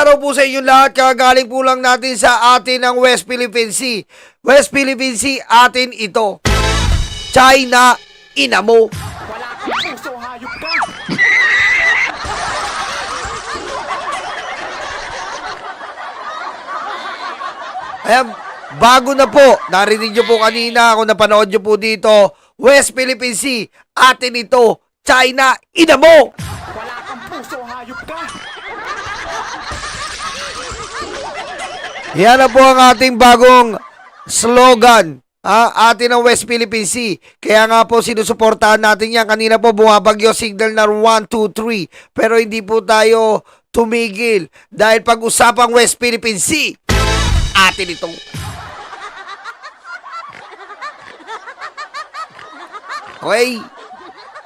Araw po sa inyong lahat, kagaling po lang natin sa atin ng West Philippine Sea. West Philippine Sea, atin ito. China, ina mo. Wala kang puso, hayop ka! Ayan, bago na po, narinig nyo po kanina, kung napanood nyo po dito, West Philippine Sea, atin ito. China, ina mo. Wala kang puso, hayop ka! Yan na po ang ating bagong slogan. Atin ang West Philippine Sea. Kaya nga po sinusuportahan natin yan. Kanina po bumabagyo signal na 1, 2, 3. Pero hindi po tayo tumigil. Dahil pag-usapang West Philippine Sea, atin ito. Okay?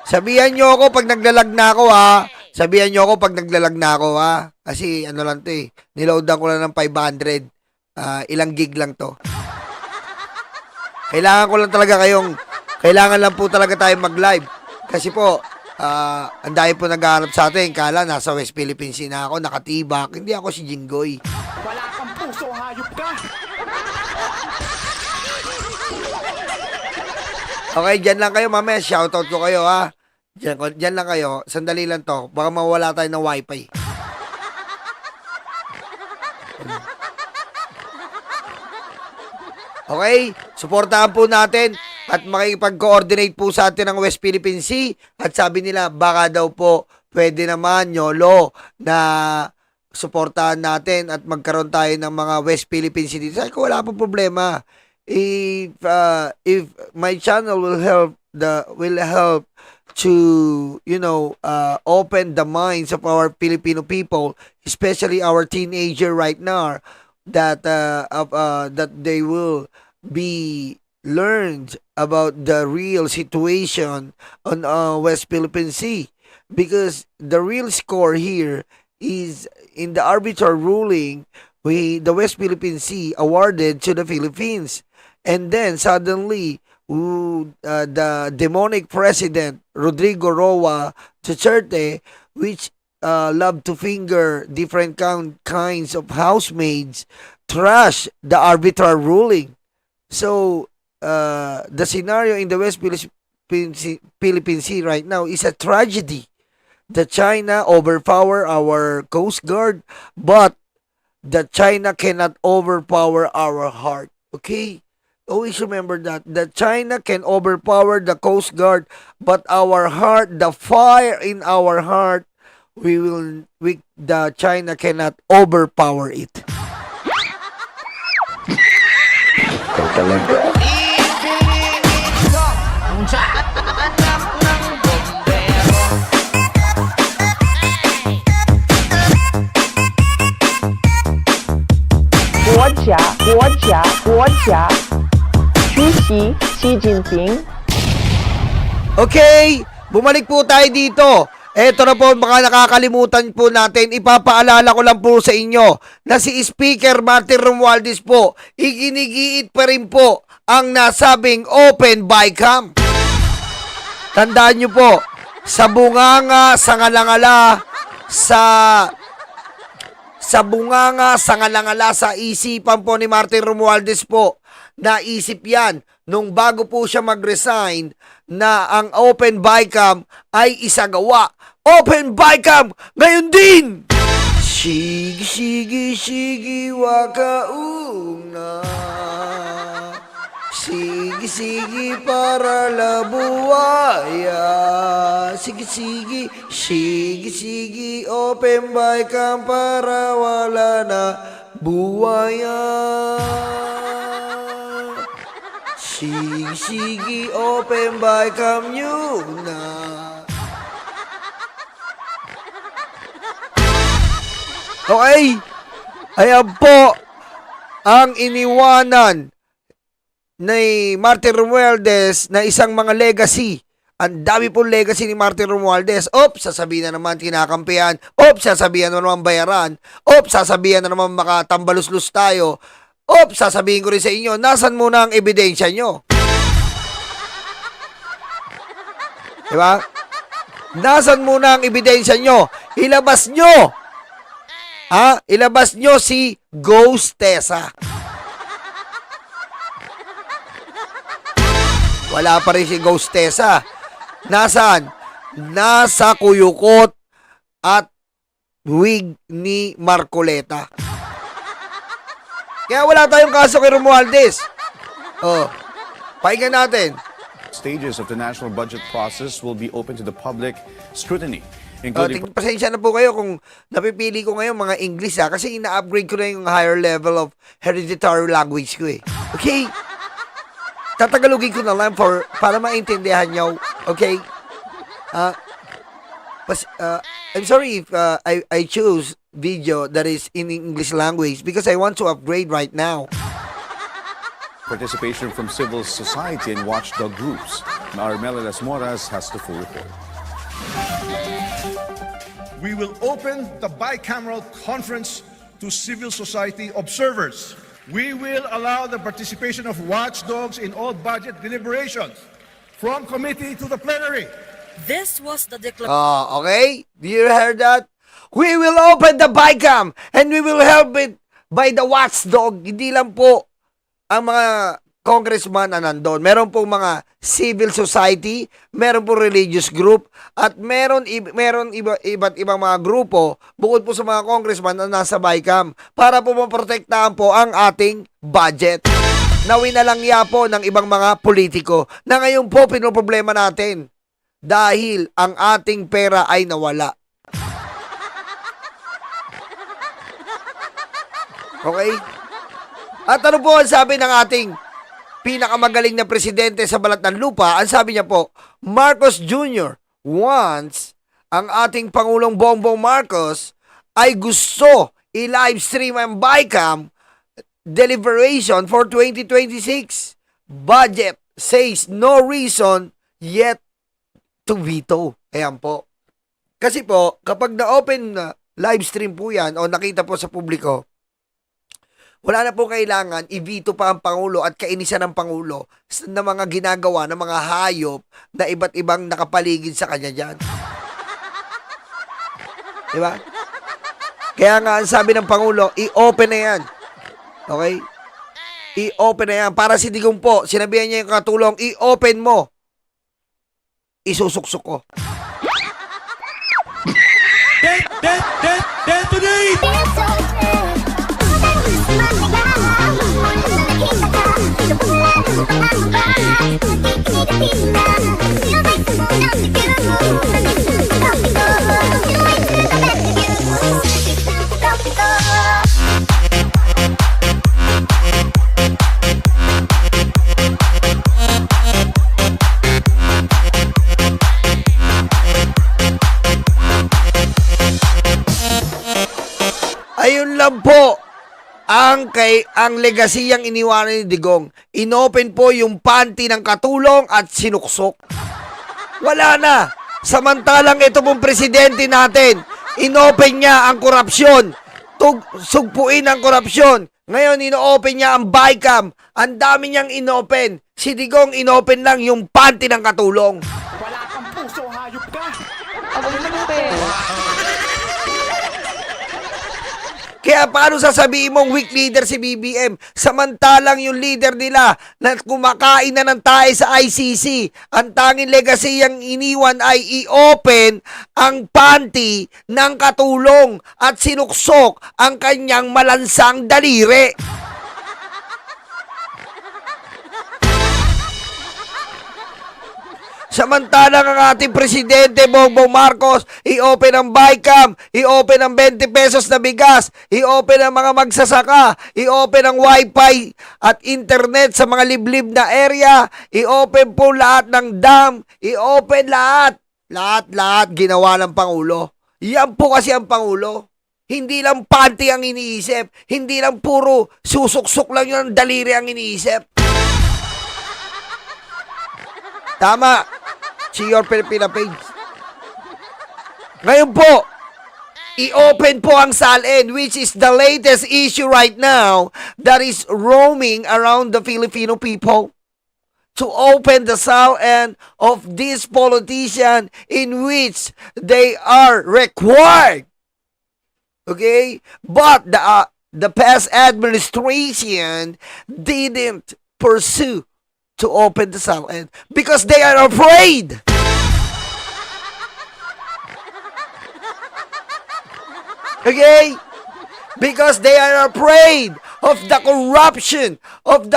Sabihan nyo ako pag naglalag na ako, ha? Sabihan nyo ako pag naglalag na ako, ha? Kasi ano lang to eh. Niloadan ko lang ng 500. Ilang gig lang to. Kailangan lang po talaga tayo mag-live. Kasi po, ang dahil po naghahanap sa atin. Kala nasa West Philippine Sea na ako, nakatibak. Hindi ako si Jinggoy. Wala kang puso, hayop ka! Okay, dyan lang kayo mamaya. Shoutout ko kayo, ha? Dyan lang kayo. Sandali lang to. Baka mawala tayo ng wifi. Okay? Suportahan po natin at makikipag-coordinate po sa atin ng West Philippine Sea. At sabi nila, baka daw po pwede naman, YOLO, na suportahan natin at magkaroon tayo ng mga West Philippine Sea dito. Sabi ko, wala pong problema. If my channel will help to, open the minds of our Filipino people, especially our teenager right now, that they will be learned about the real situation on West Philippine Sea, because the real score here is in the arbitral ruling. The West Philippine Sea awarded to the Philippines, and then suddenly the demonic president Rodrigo Roa Duterte, which love to finger different kinds of housemaids, trash the arbitral ruling. So the scenario in the West Philippine Sea right now is a tragedy. The China overpower our Coast Guard, but the China cannot overpower our heart. Okay? Always remember that. The China can overpower the Coast Guard, but our heart, the fire in our heart, the China cannot overpower it. Xi Jinping. Okay, bumalik po tayo dito. Eto na po, baka nakakalimutan po natin, ipapaalala ko lang po sa inyo na si Speaker Martin Romualdez po, iginigiit pa rin po ang nasabing open bycam. Tandaan nyo po, sa bunganga, sa ngalangala, sa bunganga, sa ngalangala, sa isipan po ni Martin Romualdez po, naisip yan nung bago po siya mag-resign na ang open bycam ay isagawa. Open bycam ngayon din! Shigi, shigi, shigi, wakauna. Sige, sige, para labuaya. Sige, sige, sige, sige, open bycam para wala na buwaya. Sige, sige, open bycam nyo na. Okay? Ayan po ang iniwanan ni Martin Romualdez na isang mga legacy. Ang dami pong legacy ni Martin Romualdez. Sasabihin na naman kinakampihan. Sasabihin na naman bayaran. Sasabihin na naman makatambaluslus tayo. Sasabihin ko rin sa inyo, nasan muna ang ebidensya nyo? Diba? Nasan muna ang ebidensya nyo? Ilabas nyo Ilabas nyo si Ghost Tessa. Wala pa rin si Ghost Tessa. Nasaan? Nasa kuyukot at wig ni Marcoleta. Kaya wala tayong kaso kay Romualdez. Pakinggan natin. Stages of the national budget process will be open to the public scrutiny, including Pasensya na po kayo kung napipili ko ngayon mga English kasi ina-upgrade ko na yung higher level of hereditary language ko eh. Okay? Tatagalogin ko na lang para maintindihan nyo. Okay? I'm sorry if I choose video that is in English language because I want to upgrade right now. participation from civil society and watchdog groups. Armela Las Moras has the full report. We will open the bicameral conference to civil society observers. We will allow the participation of watchdogs in all budget deliberations, from committee to the plenary. This was the declaration. Okay? Do you hear that? We will open the BICAM and we will help it by the watchdog. Hindi lang po ang mga congressman na nandun. Meron po mga civil society, meron po religious group, at meron iba't ibang mga grupo bukod po sa mga congressman na nasa BICAM para po maprotektahan po ang ating budget. Na winalangya po ng ibang mga politiko na ngayon po pinoproblema natin dahil ang ating pera ay nawala. Okay? At ano po ang sabi ng ating pinakamagaling na presidente sa balat ng lupa? Ang sabi niya po, Marcos Jr. wants ang ating Pangulong Bongbong Marcos ay gusto i-livestream ang BICAM deliberation for 2026. Budget says no reason yet to veto. Ayan po. Kasi po, kapag na-open na livestream po yan o nakita po sa publiko, wala na po kailangan i-veto pa ang Pangulo at kainisan ng Pangulo na mga ginagawa ng mga hayop na iba't ibang nakapaligid sa kanya dyan. Diba? Kaya nga ang sabi ng Pangulo, i-open na yan. Okay? I-open na yan. Para si Digong po, sinabihan niya yung katulong, i-open mo. Isusuksok ko. Ayun lang po ang legasiyang iniwanan ni Digong. Inopen po yung panty ng katulong at sinuksok. Wala na. Samantalang ito pong presidente natin, inopen niya ang korupsyon. Sugpuin ang korupsyon. Ngayon, ino-open niya ang BICAM. Ang dami niyang inopen. Si Digong inopen lang yung panty ng katulong. Wala kang puso, hayop ka. Kaya paano sasabihin mong weak leader si BBM? Samantalang yung leader nila na kumakain na ng tae sa ICC, ang tanging legacy ang iniwan ay i-open ang panty ng katulong at sinuksok ang kanyang malansang daliri. Samantalang ang ating presidente Bongbong Marcos, i-open ang BICAM, i-open ang 20 pesos na bigas, i-open ang mga magsasaka, i-open ang wifi at internet sa mga liblib na area, i-open po lahat ng dam, i-open lahat. Lahat ginawa ng Pangulo. Yan po kasi ang Pangulo. Hindi lang panty ang iniisip, hindi lang puro susuksok lang yung daliri ang iniisip. Tama. See your Filipina page. Ngayon po, i-open po ang SALN, which is the latest issue right now that is roaming around the Filipino people. To open the SALN of this politician in which they are required Okay? But the past administration didn't pursue to open the South End because they are afraid. Okay? Because they are afraid of the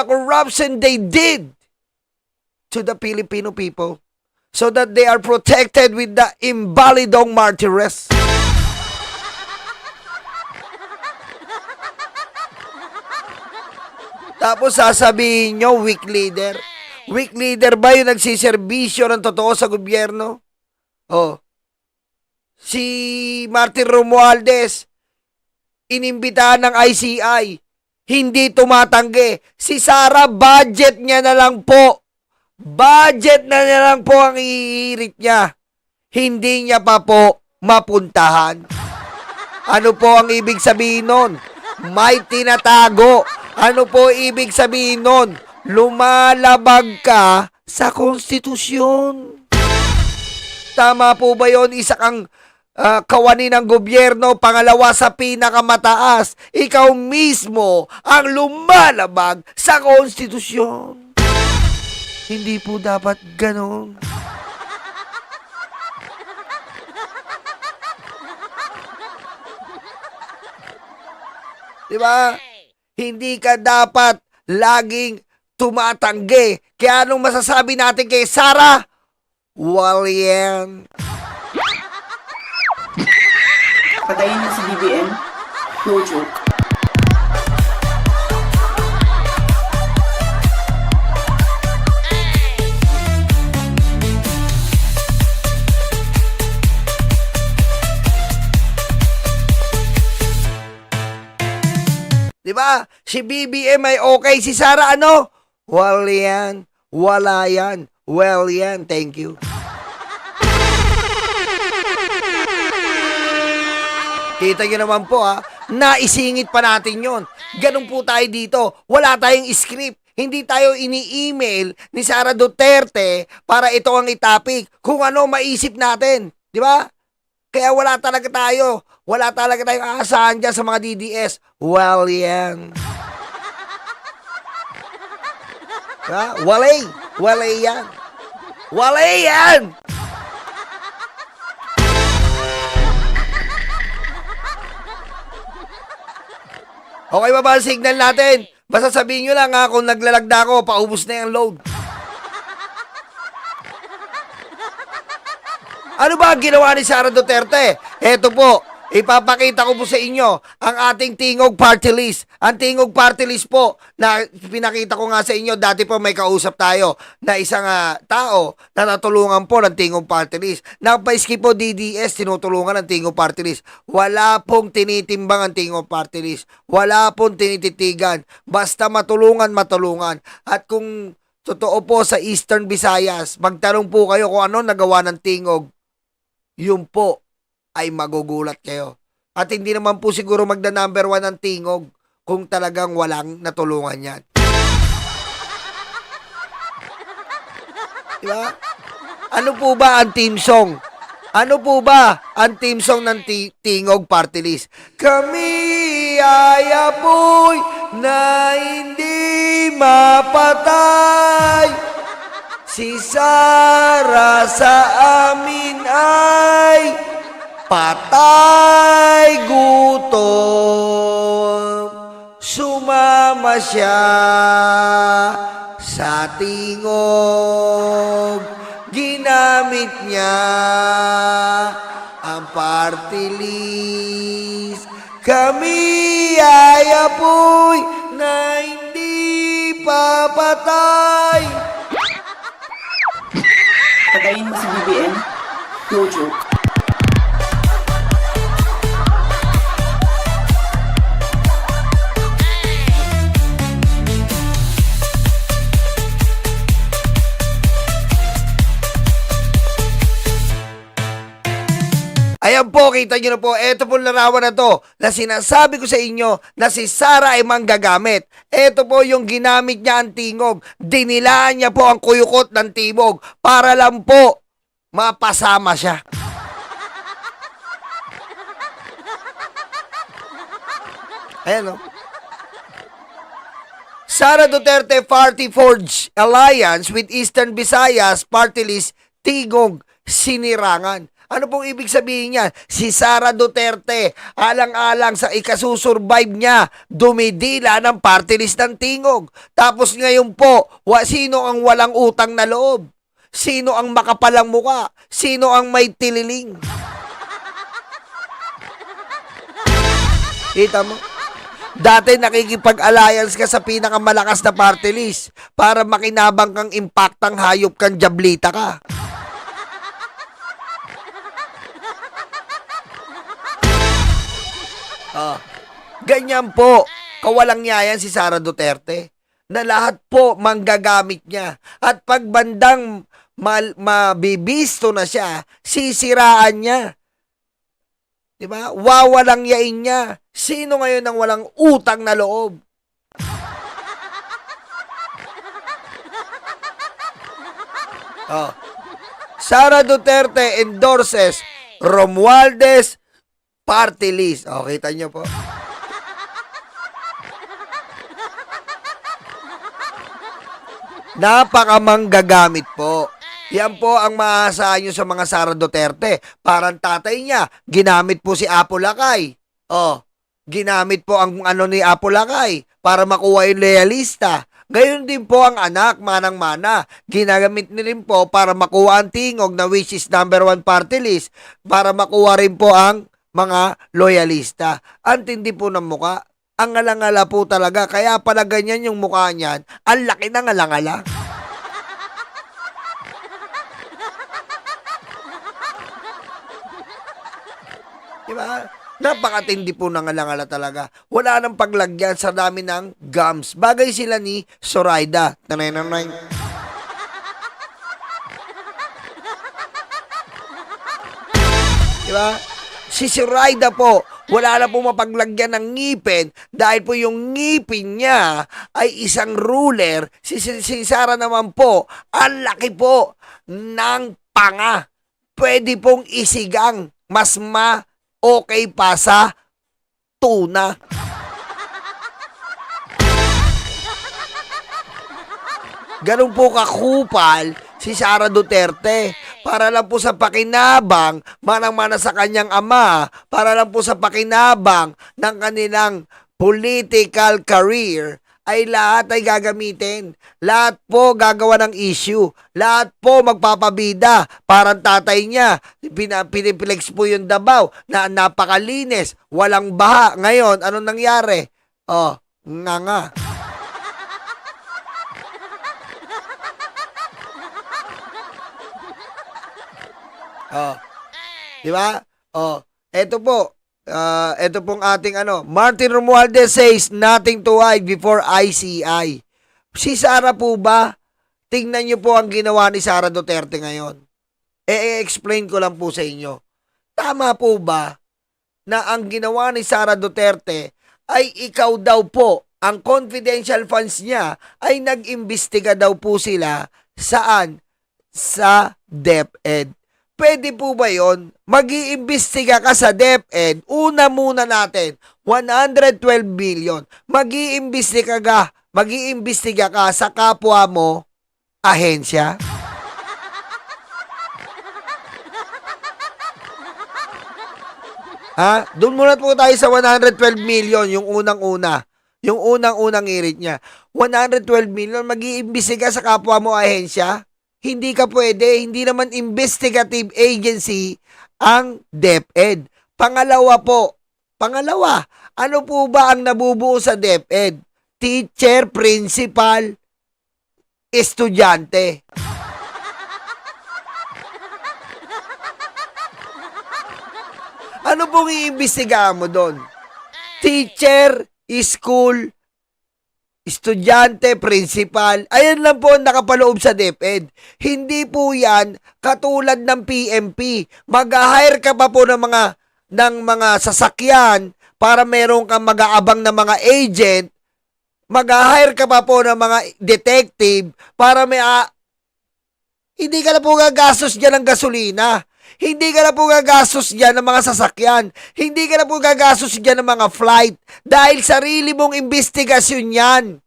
corruption they did to the Filipino people so that they are protected with the Imbalidong Martires. Tapos sasabihin nyo, weak leader. Weak leader ba yung nagsiservisyo ng totoo sa gobyerno? Oh. Si Martin Romualdez, inimbitahan ng ICI, hindi tumatanggi. Si Sara, budget niya na lang po. Budget na lang po ang ihirit niya. Hindi niya pa po mapuntahan. Ano po ang ibig sabihin nun? May tinatago. Ano po ibig sabihin nun? Lumalabag ka sa konstitusyon. Tama po ba yun? Isa kang kawani ng gobyerno, pangalawa sa pinakamataas. Ikaw mismo ang lumalabag sa konstitusyon. Hindi po dapat ganon. Diba? Hindi ka dapat laging tumatanggi. Kaya anong masasabi natin kay Sara? Yan. Patayin niyo si BBM? No joke. Diba? Si BBM ay okay. Si Sara ano? Yan. Wala yan. Well yan. Thank you. Kita nyo naman po naisingit pa natin yon. Ganun po tayo dito. Wala tayong script. Hindi tayo ini-email ni Sara Duterte para ito ang itapik. Kung ano maisip natin. Di ba? Kaya wala talaga tayong aasahan dyan sa mga DDS. Well, yan. Walay yan. Walay yan. Okay ba ang signal natin? Basta sabihin nyo lang kung naglalagda ako, paubos na yung load. Ano ba ang ginawa ni Sara Duterte? Eto po, ipapakita ko po sa inyo ang ating Tingog Party List. Ang Tingog Party List po, na pinakita ko nga sa inyo, dati po may kausap tayo na isang tao na natulungan po ng Tingog Party List. Napaiski po DDS, tinutulungan ng Tingog Party List. Wala pong tinitimbang ang Tingog Party List. Wala pong tinititigan. Basta matulungan. At kung totoo po sa Eastern Visayas, magtanong po kayo kung ano nagawa ng Tingog. Yun po ay magugulat kayo. At hindi naman po siguro magda-number 1 ang Tingog kung talagang walang natulungan yan. Diba? Ano po ba ang team song? Ano po ba ang team song ng Tingog Party List? Kami ay apoy na hindi mapatay. Si Sara sa amin ay patay gutom. Sumama siya sa Tingog. Ginamit niya ang party list. Kami ay apoy na hindi papatay. Patayin niyo si BBM? No joke. Ayan po, kita nyo na po, eto po larawan na to na sinasabi ko sa inyo na si Sara ay manggagamit. Eto po yung ginamit niya ang Tingog. Dinilaan niya po ang kuyukot ng Timog para lang po mapasama siya. Ayan, oh. Sara Duterte Party forge alliance with Eastern Visayas Party List Tigog Sinirangan. Ano pong ibig sabihin niyan? Si Sara Duterte, alang-alang sa ikasusurvive niya, dumidila ng party list ng Tingog. Tapos ngayon po, sino ang walang utang na loob? Sino ang makapalang muka? Sino ang may tililing? Kita mo? Dati nakikipag-alliance ka sa pinakamalakas na party list para makinabang kang impaktang hayop kang jablita ka. Ganyan po, kawalang niya si Sara Duterte na lahat po manggagamit niya. At pag bandang mabibisto na siya, sisiraan niya. Diba? Wawalang yain niya. Sino ngayon ang walang utang na loob? Sara Duterte endorses Romualdez Party List. Kita niyo po. Napakamanggagamit po. Yan po ang maaasahan nyo sa mga Sara Duterte. Parang tatay niya, ginamit po si Apo Lakay. Ginamit po ang ni Apo Lakay para makuha yung loyalista. Gayon din po ang anak, manang-mana. Ginagamit niya rin po para makuha ang Tingog na which is number 1 party list para makuha rin po ang mga loyalista. Ang tindi po ng muka. Ang ngalangala po talaga. Kaya pala ganyan yung mukha niyan. Ang laki ng ngalangala. Diba? Napakatindi po ng ngalangala talaga. Wala nang paglagyan sa dami ng gums. Bagay sila ni Zoraida. Tanay-nanay. Diba? Si Zoraida po, wala na po mapaglagyan ng ngipin dahil po yung ngipin niya ay isang ruler. Si Sara naman po, ang laki po ng panga. Pwede pong isigang mas okay pa sa tuna. Ganun po kakupal si Sara Duterte. Para lang po sa pakinabang, manang-mana sa kanyang ama, para lang po sa pakinabang ng kanilang political career, ay lahat ay gagamitin. Lahat po gagawa ng issue. Lahat po magpapabida. Parang tatay niya, piniplex po yung Davao na napakalinis, walang baha. Ngayon, anong nangyari? Nga. Di ba? Ito po. Ito pong ating Martin Romualdez says nothing to hide before ICI. Si Sara po ba? Tingnan niyo po ang ginawa ni Sara Duterte ngayon. I-explain ko lang po sa inyo. Tama po ba na ang ginawa ni Sara Duterte ay ikaw daw po, ang confidential funds niya ay nag-imbestiga daw po sila saan? Sa DepEd. Pwede po ba yon? Mag-iimbestiga ka sa DepEd. Una muna natin, 112 billion. Mag-iimbestiga ka sa kapwa mo, ahensya. Doon muna po tayo sa 112 million, yung unang-una. Yung unang-unang irit niya. 112 million, mag-iimbestiga sa kapwa mo, ahensya. Hindi ka pwede, hindi naman investigative agency ang DepEd. Pangalawa, ano po ba ang nabubuo sa DepEd? Teacher, principal, estudyante. Ano pong iimbestigahan mo doon? Teacher, school, estudyante, principal, ayan lang po ang nakapaloob sa DepEd. Hindi po yan katulad ng PMP. Mag-hire ka pa po ng mga sasakyan para meron kang mag-aabang na mga agent. Mag-hire ka pa po ng mga detective para hindi ka na po gagastos dyan ng gasolina. Hindi ka na po gagastos dyan ng mga sasakyan. Hindi ka na po gagastos dyan ng mga flight. Dahil sarili mong investigasyon yan.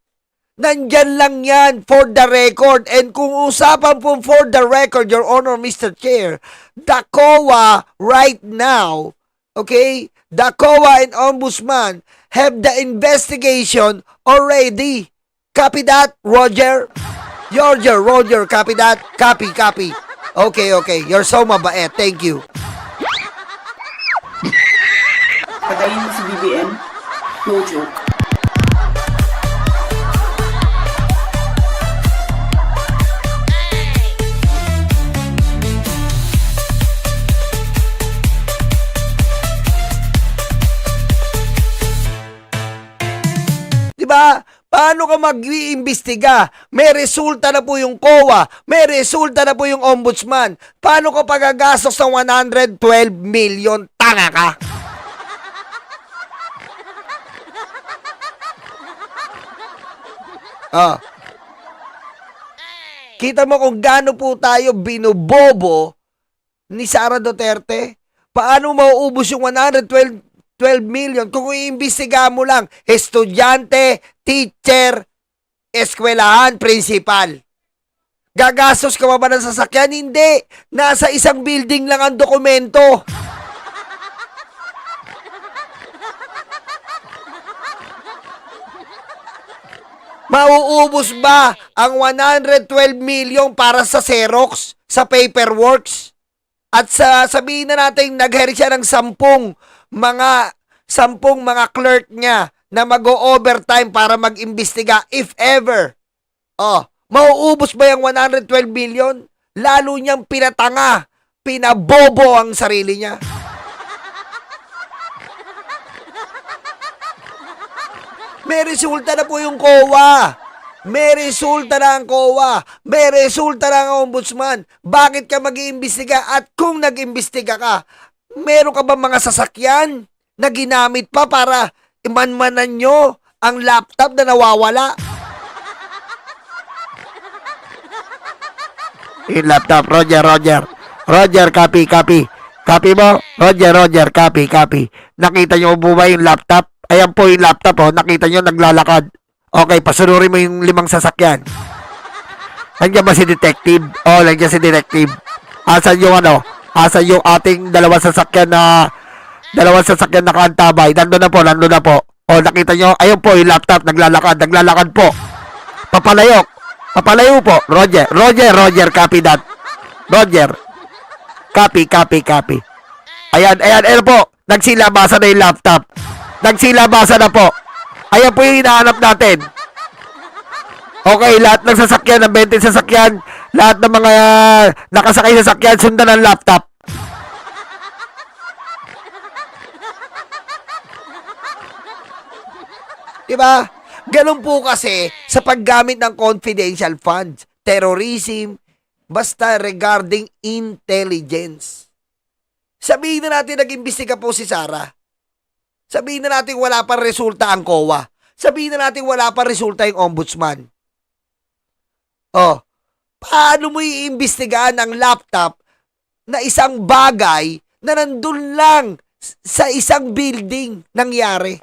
Nandyan lang yan for the record. And kung usapan po for the record, Your Honor, Mr. Chair, the COA right now, okay, the COA and Ombudsman have the investigation already. Copy that, Roger? Roger, copy that? Copy. Okay. You're so mabait. Thank you. Patayin mo si BBM. No joke. Diba? Paano ka mag-iimbestiga? May resulta na po yung COA. May resulta na po yung Ombudsman. Paano ka pagagastos ng 112 million? Tanga ka! Kita mo kung gaano po tayo binubobo ni Sara Duterte? Paano mauubos yung 112 million kung iimbestigahan mo lang estudyante, teacher, eskwelahan, principal? Gagastos ka ba ng sasakyan? Hindi. Nasa isang building lang ang dokumento. Mauubos ba ang 112 million para sa Xerox, sa paperworks? At sabihin na natin nag-hire siya ng 10 mga clerk niya na mag-o-overtime para mag-imbestiga if ever. Mauubos ba yung 112 million? Lalo niyang pinatanga, pinabobo ang sarili niya. May resulta na po yung COA. May resulta na ang COA. May resulta na ang Ombudsman. Bakit ka mag-iimbestiga? At kung nag-imbestiga ka, meron ka ba mga sasakyan na ginamit pa para imanmanan nyo ang laptop na nawawala? Yung laptop, Roger, copy. Copy mo? Roger, copy. Nakita nyo po ba yung laptop? Ayan po yung laptop, nakita nyo naglalakad. Okay, pasunurin mo yung 5 sasakyan. Nandiyan ba si detective? Nandiyan si detective. Asan yung ating 2 sasakyan na kaantabay? Nandun na po. Nakita nyo? Ayun po yung laptop, naglalakad po. Papalayo po. Roger, copy that. Roger. Copy. Ayan po. Nagsilabasa na yung laptop. Nagsilabasa na po. Ayan po yung hinahanap natin. Okay, lahat ng sasakyan, ng 20 sasakyan, lahat ng mga nakasakay sa sasakyan, sundan ng laptop. Diba? Ganun po kasi sa paggamit ng confidential funds, terrorism, basta regarding intelligence. Sabihin na natin nag-imbestiga po si Sara. Sabihin na natin wala pa resulta ang COA. Sabihin na natin wala pa resulta yung Ombudsman. Paano mo iimbestigahan ang laptop na isang bagay na nandun lang sa isang building nangyari?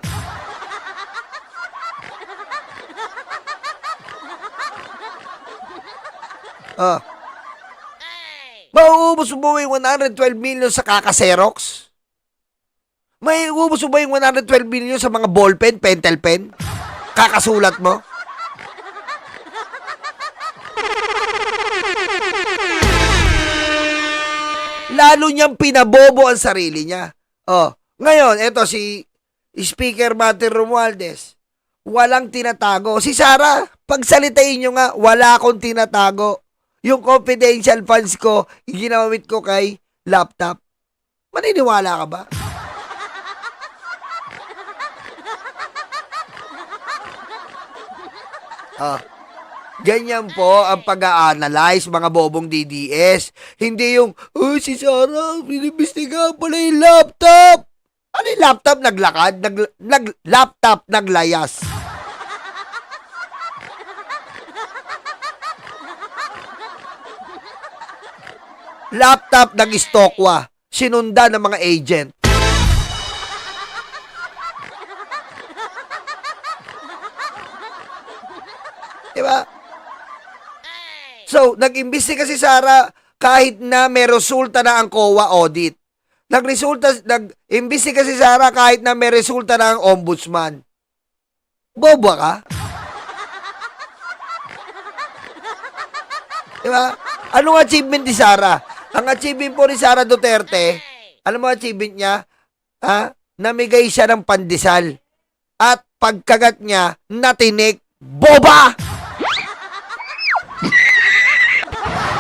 Mauubos mo ba yung 112 million sa kaka-Xerox? May ubos mo ba yung 112 million sa mga ballpen, pentel pen? Kakasulat mo? Lalo niyang pinabobo ang sarili niya. Ngayon, eto si Speaker Martin Romualdez. Walang tinatago. Si Sara, pagsalitain niyo nga, wala akong tinatago. Yung confidential funds ko, ginamit ko kay laptop. Maniniwala ka ba? Ganyan po ang pag-a-analyze mga bobong DDS. Hindi yung, si Sara, binibistigahan pala yung laptop. Ano yung laptop? Naglakad? Laptop naglayas. laptop nag-stokwa, sinunda ng mga agent. Diba? So, nag-imbestiga si Sara kahit na may resulta na ang COA audit. Nag-imbestiga si Sara kahit na may resulta na ang ombudsman. Boba ka? Diba? Anong achievement ni Sara? Ang achievement po ni Sara Duterte, alam mo achievement niya? Ha? Namigay siya ng pandesal. At pagkagat niya, natinik. Boba!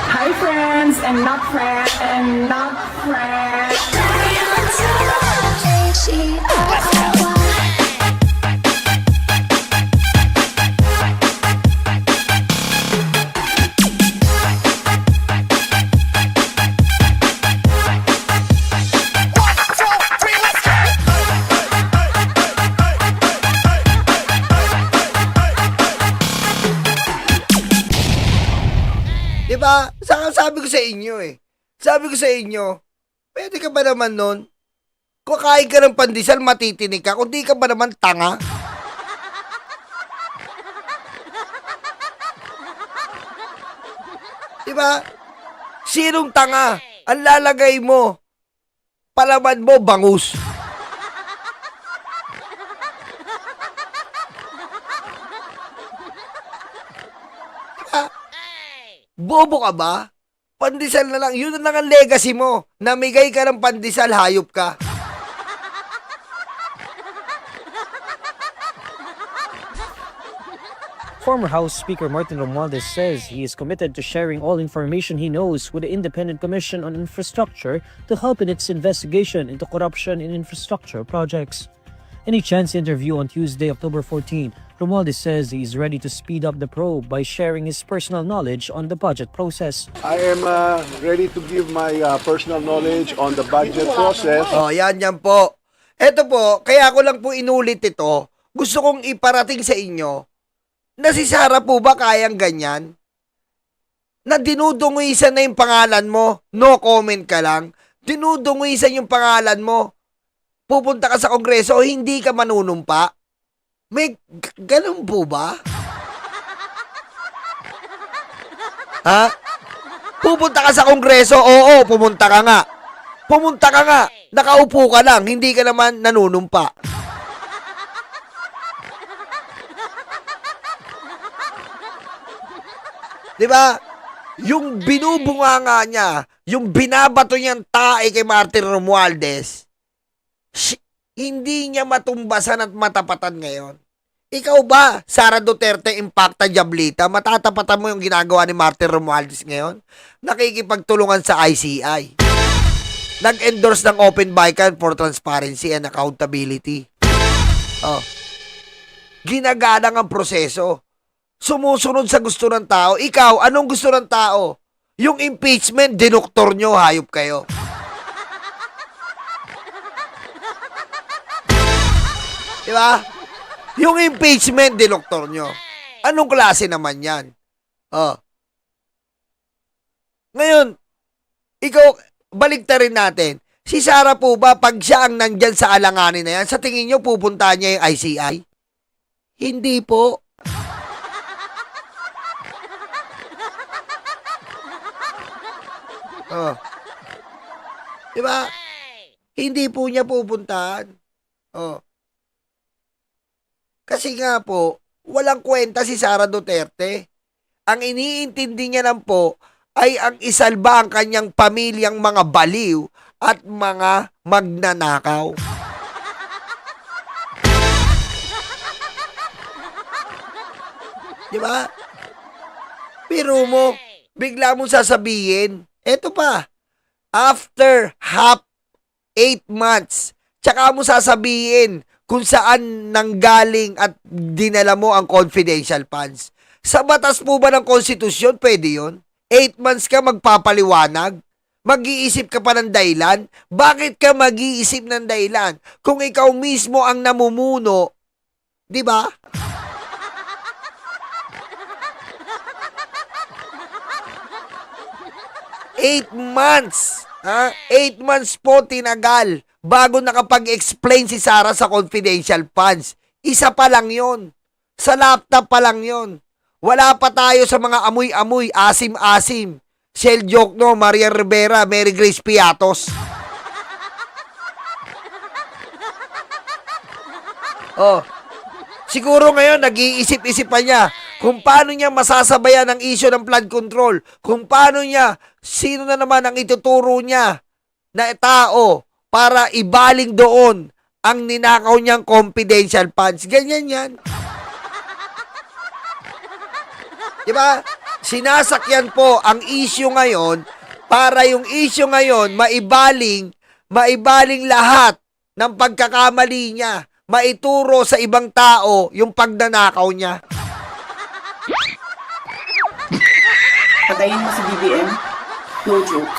Hi friends and not friends and not friends. Diba? Sabi ko sa inyo eh. Sabi ko sa inyo, pwede ka ba naman nun? Kung kain ka ng pandesal, matitinig ka. Kung di ka ba naman tanga? Diba? Sinong tanga? Ang lalagay mo, palaman mo, bangus. Bobo ka ba? Pandesal na lang. Yun na lang ang legacy mo. Namigay ka ng pandesal, hayop ka. Former House Speaker Martin Romualdez says he is committed to sharing all information he knows with the Independent Commission on Infrastructure to help in its investigation into corruption in infrastructure projects. In a chance interview on Tuesday, October 14, Romualdez says he is ready to speed up the probe by sharing his personal knowledge on the budget process. I am ready to give my personal knowledge on the budget process. Oh, yan po. Ito po, kaya ko lang po inulit ito. Gusto kong iparating sa inyo na si Sara po ba kayang ganyan? Na dinudungisan na yung pangalan mo, no comment ka lang. Dinudungisan yung pangalan mo. Pupunta ka sa kongreso, hindi ka manunumpa. May ganun po ba? Ha? Pupunta ka sa kongreso, oo, pumunta ka nga. Pumunta ka nga, nakaupo ka lang, hindi ka naman nanunumpa. Diba? Yung binubunganga niya, yung binabato niyang tae kay Martin Romualdez, hindi niya matumbasan at matapatan ngayon. Ikaw ba, Sara Duterte Impacta Diablita, matatapatan mo yung ginagawa ni Martin Romualdez ngayon? Nakikipagtulungan sa ICI. Nag-endorse ng Open Bicon for Transparency and Accountability. Oh. Ginagalang ang proseso. Sumusunod sa gusto ng tao. Ikaw, anong gusto ng tao? Yung impeachment, dinuktor nyo, hayop kayo. Diba? Yung impeachment, dinuktor nyo. Anong klase naman yan? Oh. Ngayon, ikaw, baliktarin natin. Si Sara po ba, pag siya ang nandyan sa alanganin na yan, sa tingin nyo, pupunta niya yung ICI? Hindi po. Oh. Diba? Hindi po niya pupuntahan. Oh. Kasi nga po, walang kwenta si Sara Duterte. Ang iniintindi niya lang po ay ang isalba ang kanyang pamilyang mga baliw at mga magnanakaw. Diba? Pero mo, bigla mong sasabihin, eto pa, after 8 months, tsaka mo sasabihin kung saan nanggaling at dinala mo ang confidential funds. Sa batas po ba ng konstitusyon, pwede yun? 8 months ka magpapaliwanag? Mag-iisip ka pa ng dahilan? Bakit ka mag-iisip ng dahilan? Kung ikaw mismo ang namumuno, di ba? 8 months. 8 months po tinagal bago nakapag-explain si Sara sa confidential funds. Isa pa lang yon. Sa laptop pa lang yon. Wala pa tayo sa mga amoy-amoy, asim-asim. Shell joke no, Maria Rivera, Mary Grace Piatos. Oh, siguro ngayon nag-iisip-isip pa niya kung paano niya masasabayan ang issue ng flood control. Kung paano niya, sino na naman ang ituturo niya na tao para ibaling doon ang ninakaw niyang confidential funds. Ganyan yan. Diba? Sinasakyan po ang issue ngayon para yung issue ngayon maibaling lahat ng pagkakamali niya. Maituro sa ibang tao yung pagnanakaw niya. Patayin mo si BBM. No joke.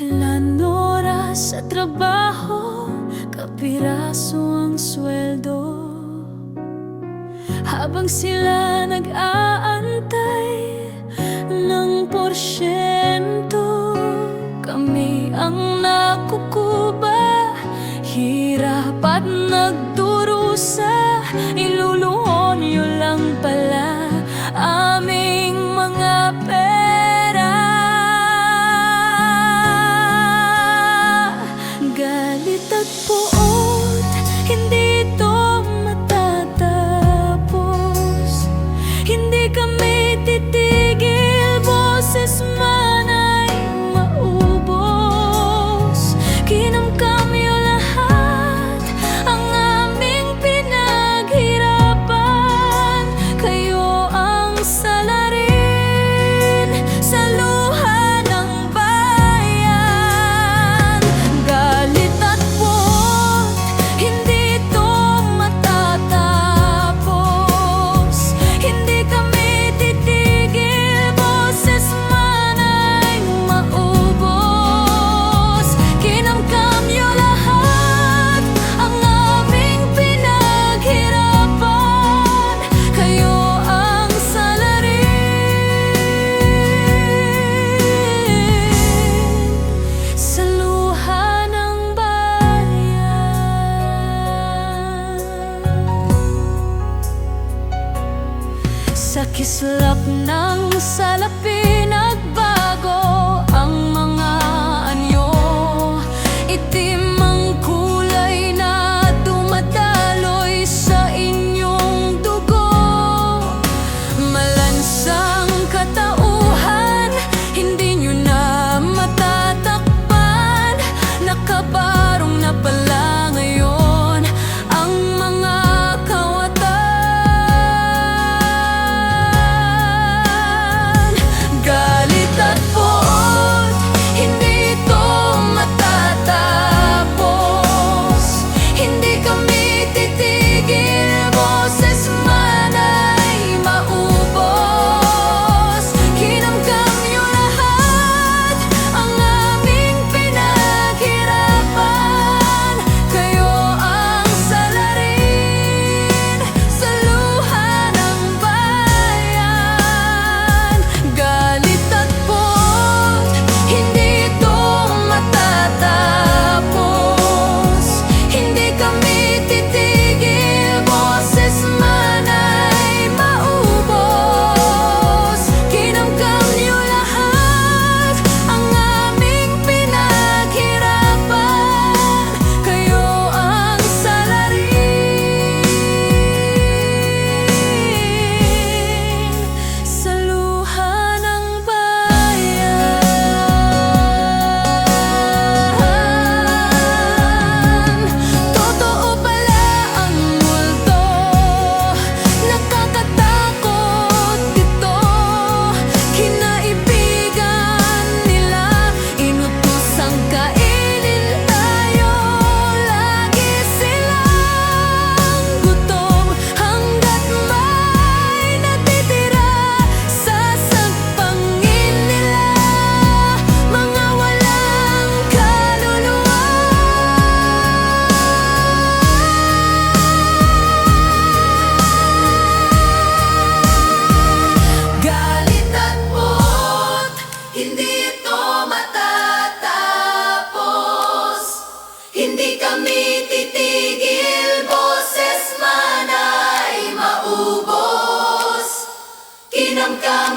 Ilan oras sa trabaho, kapiraso ang sweldo. Habang sila nag-aantay ng porsyento, kami ang nakukuba, hirap at nagdurusa. Iluluhon nyo lang pala aming mga pera. Galit at puot, hindi ito matatapos. Hindi kami titigil, boses man ay maubos. Kinamkamyo lahat ang aming pinaghirapan. Kayo ang salarin sa luha ng bayan. Galit at puot, hindi ito matatapos. Hindi kami titigil, boses man ay maubos. Kinamkamyo lahat ang aming pinaghirapan. Kayo ang salarin sa luha ng bayan. Sa kislap ng salapi nagbago ang mga anyo. Itim ang kulay na dumadaloy sa inyong dugo. Malansang katauhan, hindi nyo na matatakpan. Nakabarong na pala ngayon ang mga kawatan.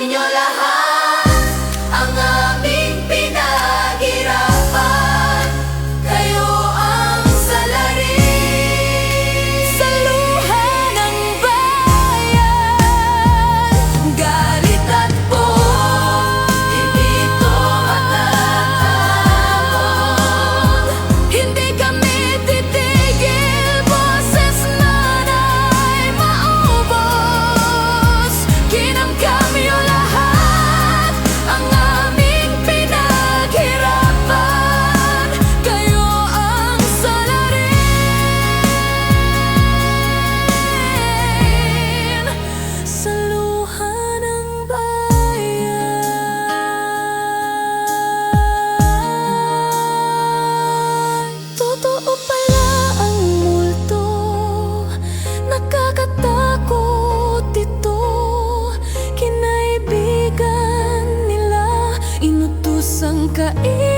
inyo lahat ang aming pinaghirapan. Kayo ang salarin sa luha ng bayan. Galit at buhok, hindi ito matatapon. Hindi kami titigil, boses man ay maubos. Kinamkam niyo lahat ang aming pinaghirapan. Kayo ang salarin sa luha ng bayan. Totoo pala ang multo, nakakatakot ito. Kinaibigan nila, inutusang kain